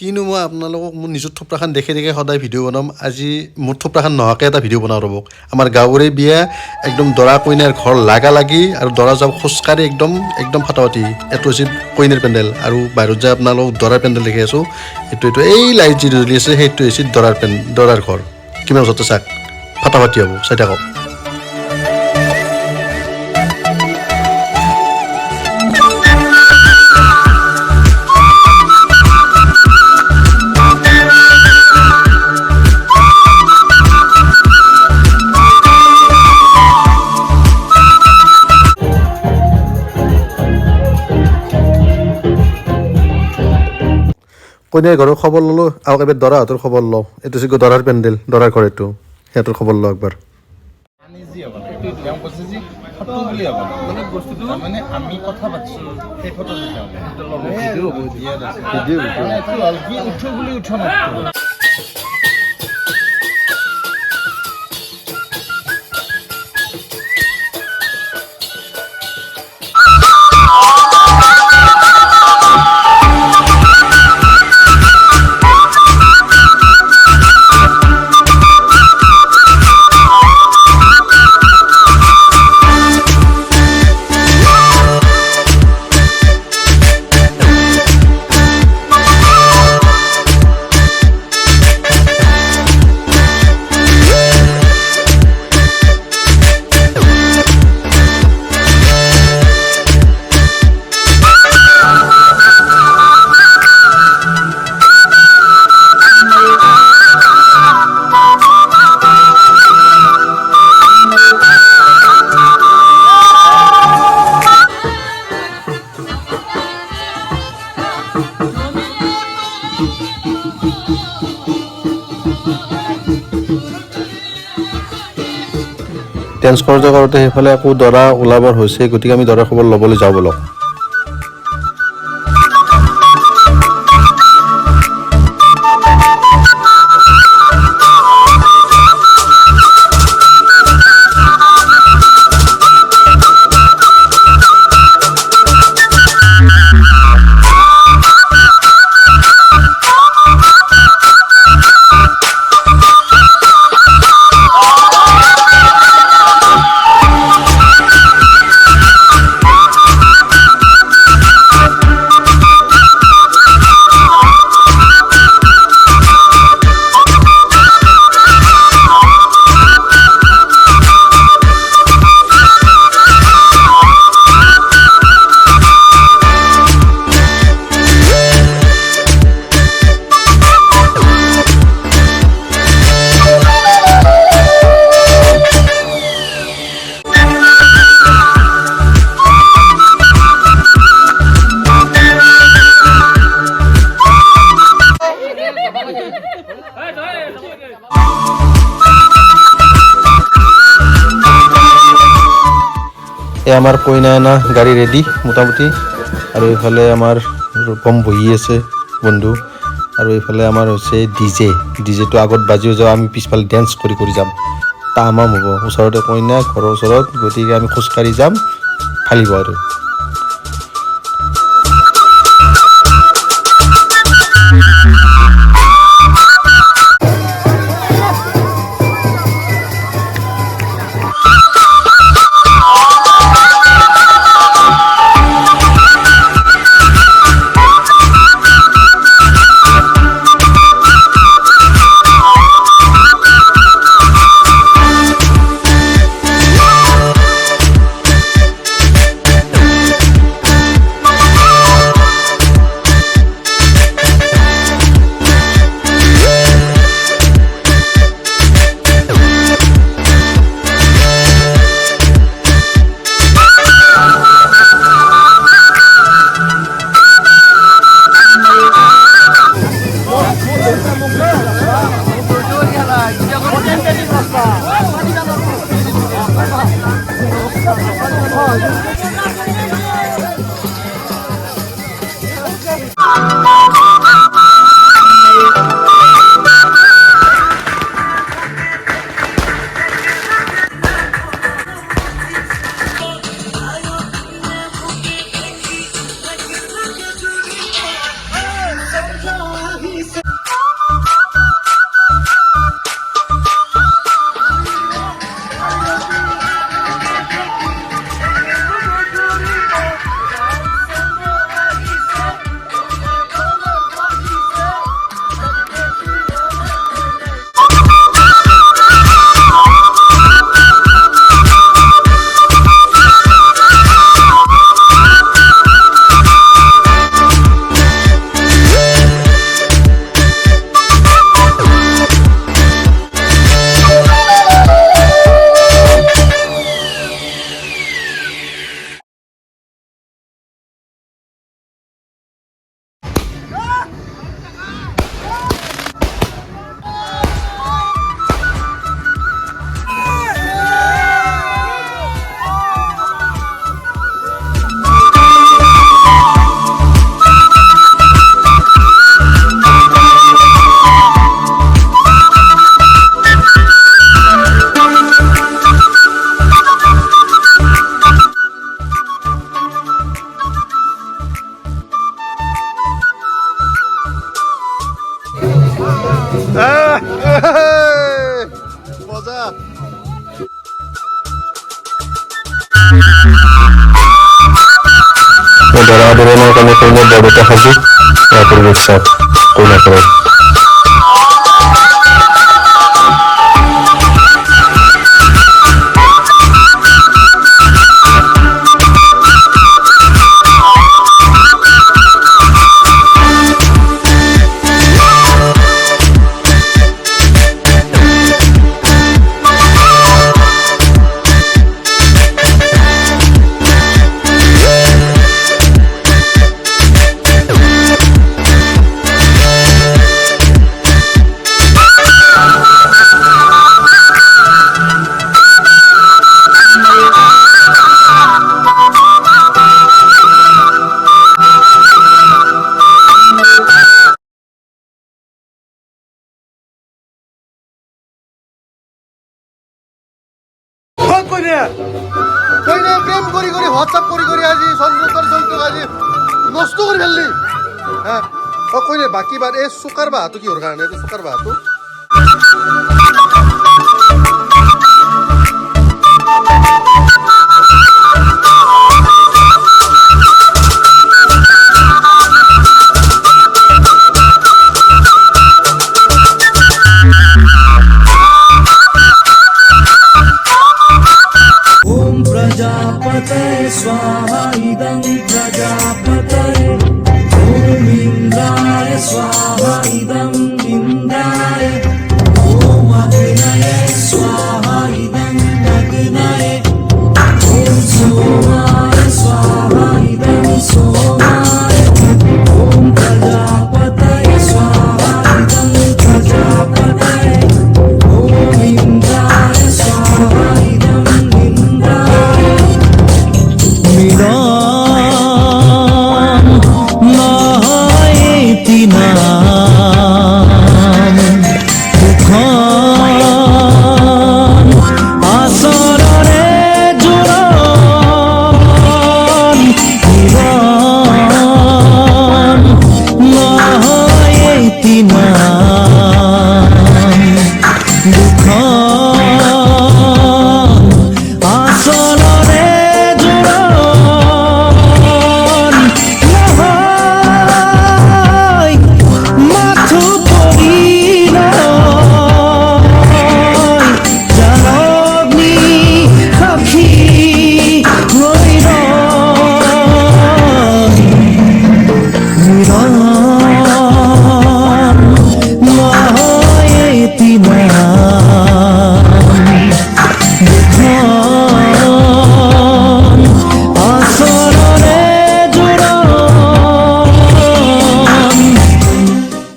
কিনো মই আপোনালোকক মোৰ নিজৰ থোপ্ৰাখান দেখি দেখি সদায় ভিডিঅ' বনাম আজি মোৰ থোপ্ৰাখান নোহোৱাকৈ এটা ভিডিঅ' বনাওঁ ৰ'ব আমাৰ গাঁৱৰে বিয়া একদম দৰা কইনাৰ ঘৰ লাগা লাগি আৰু দৰা যাব খোজকাঢ়ি একদম ফাটাফাটি এইটো হৈছে কইনাৰ পেণ্ডেল আৰু বাহিৰত যায় আপোনালোক দৰাৰ পেণ্ডেল দেখি আছোঁ এইটো এই লাইট যিটো জ্বলি আছে সেইটো হৈছে দৰাৰ ঘৰ কিমান ওচৰতে চাওক ফাটাফাটি হ'ব চাই থাকক কইনাৰ ঘৰৰ খবৰ ল'লোঁ আৰু এবাৰ দৰাহঁতৰ খবৰ লওঁ এইটো হৈছে দৰাৰ পেণ্ডেল দৰাৰ ঘৰ এইটো সিহঁতৰ খবৰ লওঁ একবাৰ আমি কথা পাতিছোঁ সেই ফটো উঠো ডেন্স কৰোঁতে সেইফালে আকৌ দৰা ওলাবৰ হৈছে গতিকে আমি দৰাৰ খবৰ ল'বলৈ যাওঁ বলক আমাৰ কইনা আনা গাড়ী ৰেডি মোটামুটি আৰু এইফালে আমাৰ ৰূপম বহি আছে বন্ধু আৰু এইফালে আমাৰ হৈছে ডিজেটো আগত বাজিও যাওঁ আমি পিছফালে ডেন্স কৰি যাম তামাম হ'ব ওচৰতে কইনা ঘৰৰ ওচৰত গতিকে আমি খোজকাঢ়ি যাম ফালিব আৰু মজা দৰা আদৰণৰ কাৰণে কইনা বৰদেউতা সাজু পৰিৱেশ চাওক কইনা ঘৰত কইনা প্ৰেম কৰি হোৱাটছআপ কৰি আজি চন্দ্ৰক আজি নষ্ট কৰি ফেললি হা কইনে বাকী বাৰ এই চুকাৰ বাহাটো কিহৰ কাৰণে এইটো চুকাৰ বাহাটো प्रजापतये स्वाहा इदं प्रजापतये ॐ इन्द्राय स्वाहा इदं इन्द्राय ॐ अग्नये स्वाहा इदं अग्नये ॐ सोमाय स्वाहा इदं सोमाय ॐ प्रजापतये स्वाहा इदं प्रजापतये ॐ इन्द्राय स्वाहा इदं इन्द्राय Tina